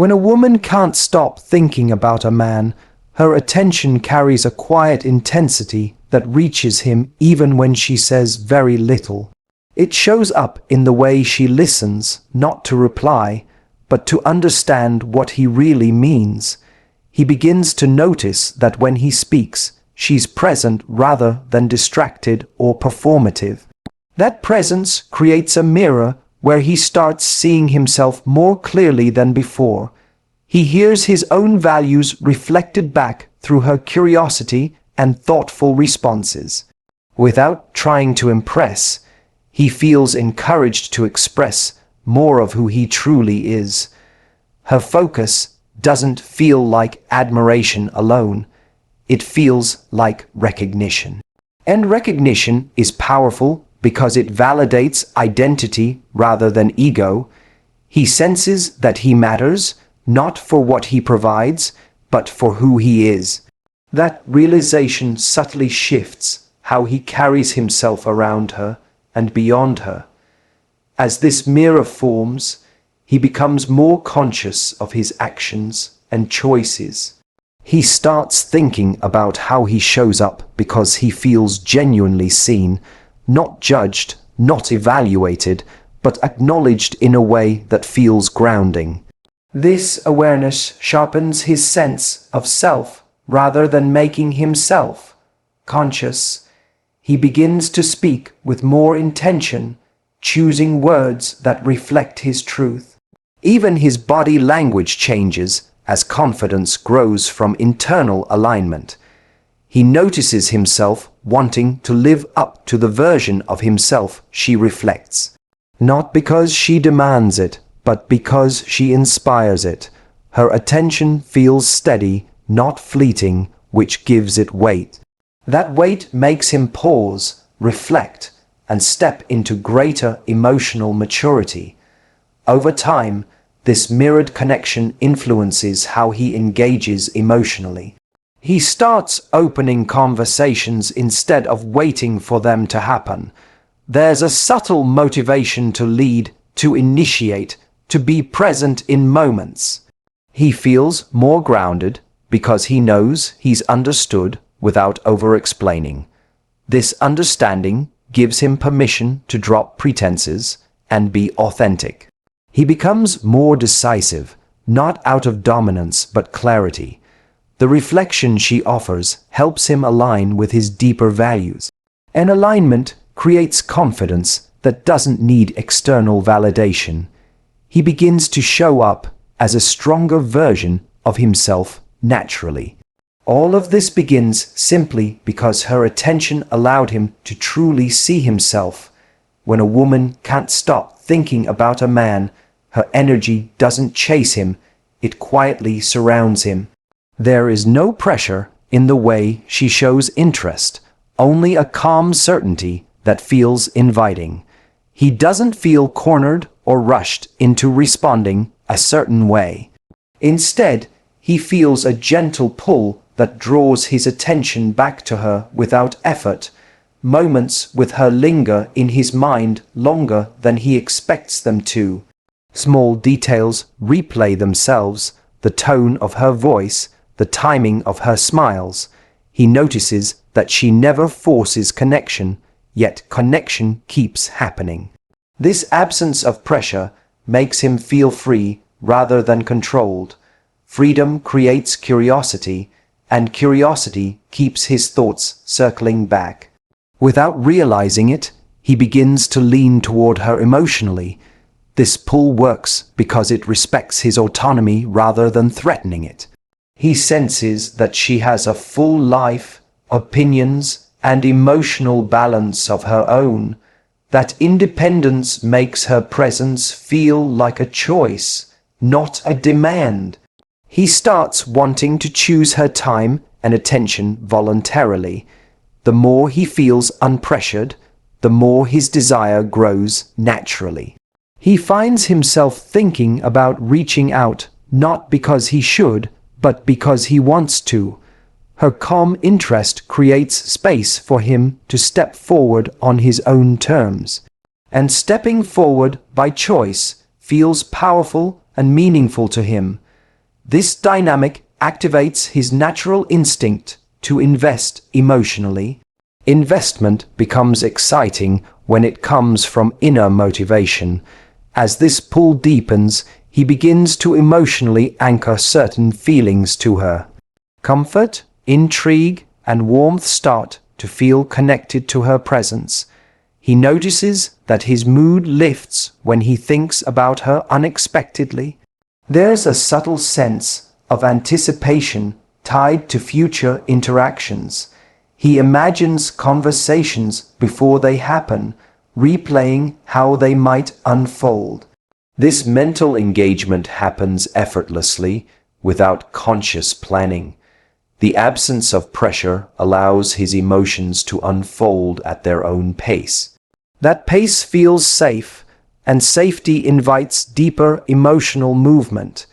When a woman can't stop thinking about a man, her attention carries a quiet intensity that reaches him even when she says very little. It shows up in the way she listens, not to reply, but to understand what he really means. He begins to notice that when he speaks, she's present rather than distracted or performative. That presence creates a mirror where he starts seeing himself more clearly than before. He hears his own values reflected back through her curiosity and thoughtful responses. Without trying to impress, he feels encouraged to express more of who he truly is. Her focus doesn't feel like admiration alone. It feels like recognition. And recognition is powerful because it validates identity rather than ego. He senses that he matters, not for what he provides, but for who he is. That realization subtly shifts how he carries himself around her and beyond her. As this mirror forms, he becomes more conscious of his actions and choices. He starts thinking about how he shows up because he feels genuinely seen, not judged, not evaluated, but acknowledged in a way that feels grounding. This awareness sharpens his sense of self rather than making himself conscious. He begins to speak with more intention, choosing words that reflect his truth. Even his body language changes as confidence grows from internal alignment. He notices himself wanting to live up to the version of himself she reflects. Not because she demands it, but because she inspires it. Her attention feels steady, not fleeting, which gives it weight. That weight makes him pause, reflect, and step into greater emotional maturity. Over time, this mirrored connection influences how he engages emotionally. He starts opening conversations instead of waiting for them to happen. There's a subtle motivation to lead, to initiate, to be present in moments. He feels more grounded because he knows he's understood without over-explaining. This understanding gives him permission to drop pretenses and be authentic. He becomes more decisive, not out of dominance but clarity. The reflection she offers helps him align with his deeper values. An alignment creates confidence that doesn't need external validation. He begins to show up as a stronger version of himself naturally. All of this begins simply because her attention allowed him to truly see himself. When a woman can't stop thinking about a man, her energy doesn't chase him, it quietly surrounds him. There is no pressure in the way she shows interest, only a calm certainty that feels inviting. He doesn't feel cornered or rushed into responding a certain way. Instead, he feels a gentle pull that draws his attention back to her without effort. Moments with her linger in his mind longer than he expects them to. Small details replay themselves, the tone of her voice, the timing of her smiles. He notices that she never forces connection, yet connection keeps happening. This absence of pressure makes him feel free rather than controlled. Freedom creates curiosity, and curiosity keeps his thoughts circling back. Without realizing it, he begins to lean toward her emotionally. This pull works because it respects his autonomy rather than threatening it. He senses that she has a full life, opinions, and emotional balance of her own. That independence makes her presence feel like a choice, not a demand. He starts wanting to choose her time and attention voluntarily. The more he feels unpressured, the more his desire grows naturally. He finds himself thinking about reaching out, not because he should, but because he wants to. Her calm interest creates space for him to step forward on his own terms. And stepping forward by choice feels powerful and meaningful to him. This dynamic activates his natural instinct to invest emotionally. Investment becomes exciting when it comes from inner motivation. As this pull deepens, he begins to emotionally anchor certain feelings to her. Comfort, intrigue, and warmth start to feel connected to her presence. He notices that his mood lifts when he thinks about her unexpectedly. There's a subtle sense of anticipation tied to future interactions. He imagines conversations before they happen, replaying how they might unfold. This mental engagement happens effortlessly, without conscious planning. The absence of pressure allows his emotions to unfold at their own pace. That pace feels safe, and safety invites deeper emotional movement.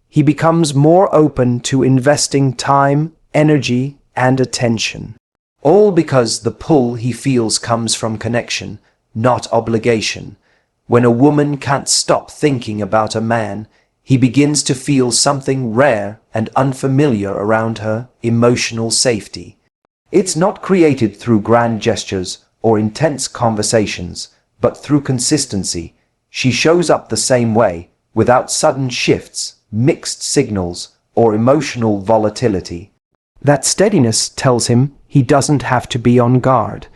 He becomes more open to investing time, energy, and attention. All because the pull he feels comes from connection, not obligation. When a woman can't stop thinking about a man, he begins to feel something rare and unfamiliar around her emotional safety. It's not created through grand gestures or intense conversations, but through consistency. She shows up the same way, without sudden shifts, mixed signals, or emotional volatility. That steadiness tells him he doesn't have to be on guard.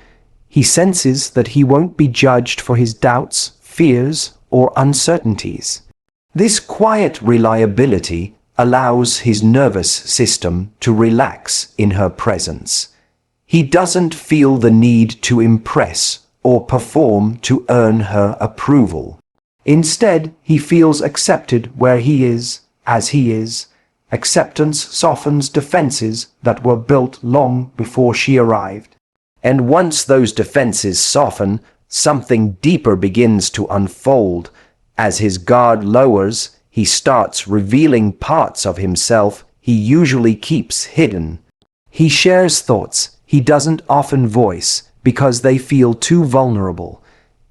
He senses that he won't be judged for his doubts, fears, or uncertainties. This quiet reliability allows his nervous system to relax in her presence. He doesn't feel the need to impress or perform to earn her approval. Instead, he feels accepted where he is, as he is. Acceptance softens defenses that were built long before she arrived. And once those defenses soften, something deeper begins to unfold. As his guard lowers, he starts revealing parts of himself he usually keeps hidden. He shares thoughts he doesn't often voice because they feel too vulnerable.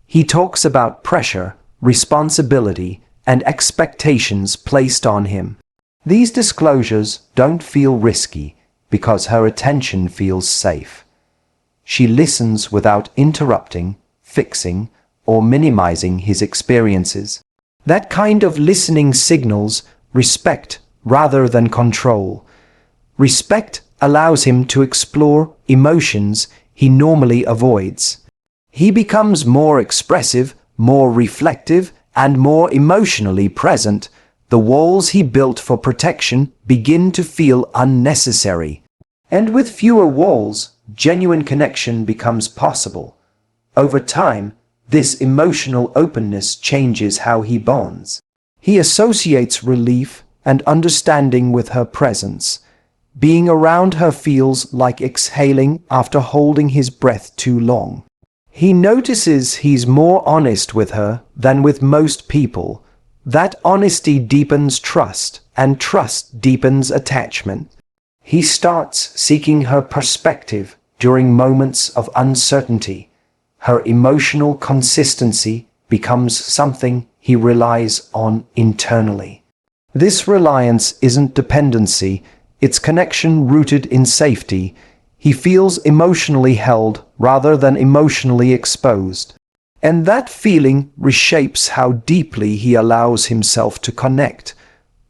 He talks about pressure, responsibility, and expectations placed on him. These disclosures don't feel risky because her attention feels safe. She listens without interrupting, fixing, or minimizing his experiences. That kind of listening signals respect rather than control. Respect allows him to explore emotions he normally avoids. He becomes more expressive, more reflective, and more emotionally present. The walls he built for protection begin to feel unnecessary. And with fewer walls, genuine connection becomes possible. Over time, this emotional openness changes how he bonds. He associates relief and understanding with her presence. Being around her feels like exhaling after holding his breath too long. He notices he's more honest with her than with most people. That honesty deepens trust, and trust deepens attachment. He starts seeking her perspective during moments of uncertainty. Her emotional consistency becomes something he relies on internally. This reliance isn't dependency, it's connection rooted in safety. He feels emotionally held rather than emotionally exposed. And that feeling reshapes how deeply he allows himself to connect.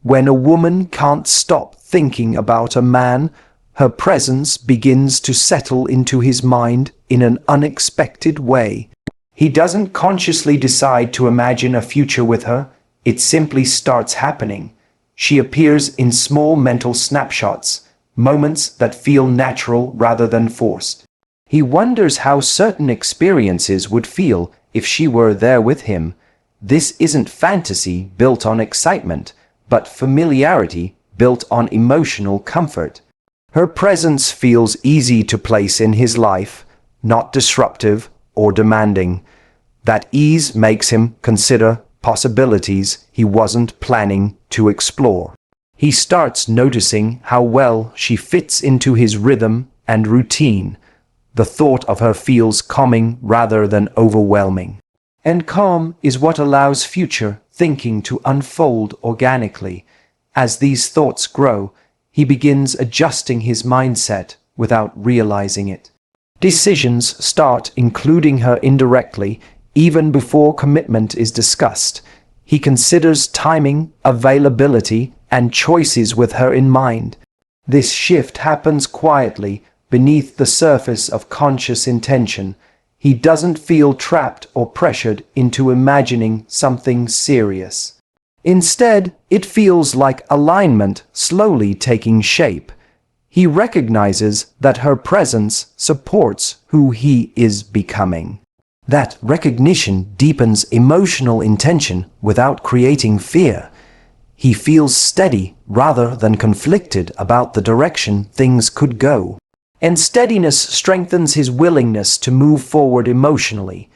When a woman can't stop thinking about a man, her presence begins to settle into his mind in an unexpected way. He doesn't consciously decide to imagine a future with her, it simply starts happening. She appears in small mental snapshots, moments that feel natural rather than forced. He wonders how certain experiences would feel if she were there with him. This isn't fantasy built on excitement, but familiarity built on emotional comfort. Her presence feels easy to place in his life, not disruptive or demanding. That ease makes him consider possibilities he wasn't planning to explore. He starts noticing how well she fits into his rhythm and routine. The thought of her feels calming rather than overwhelming. And calm is what allows future thinking to unfold organically. As these thoughts grow, he begins adjusting his mindset without realizing it. Decisions start including her indirectly, even before commitment is discussed. He considers timing, availability, and choices with her in mind. This shift happens quietly, beneath the surface of conscious intention. He doesn't feel trapped or pressured into imagining something serious. Instead, it feels like alignment slowly taking shape. He recognizes that her presence supports who he is becoming. That recognition deepens emotional intention without creating fear. He feels steady rather than conflicted about the direction things could go. And steadiness strengthens his willingness to move forward emotionally.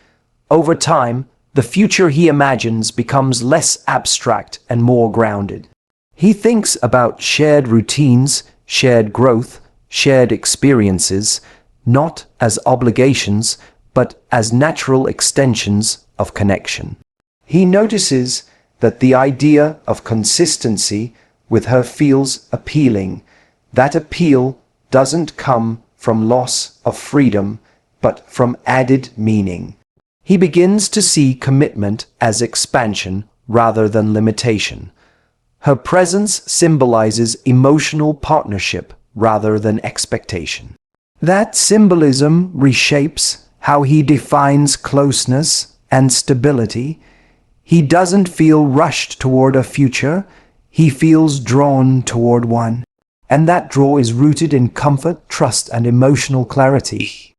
Over time, the future he imagines becomes less abstract and more grounded. He thinks about shared routines, shared growth, shared experiences, not as obligations, but as natural extensions of connection. He notices that the idea of consistency with her feels appealing. That appeal doesn't come from loss of freedom, but from added meaning. He begins to see commitment as expansion rather than limitation. Her presence symbolizes emotional partnership rather than expectation. That symbolism reshapes how he defines closeness and stability. He doesn't feel rushed toward a future, he feels drawn toward one. And that draw is rooted in comfort, trust, and emotional clarity.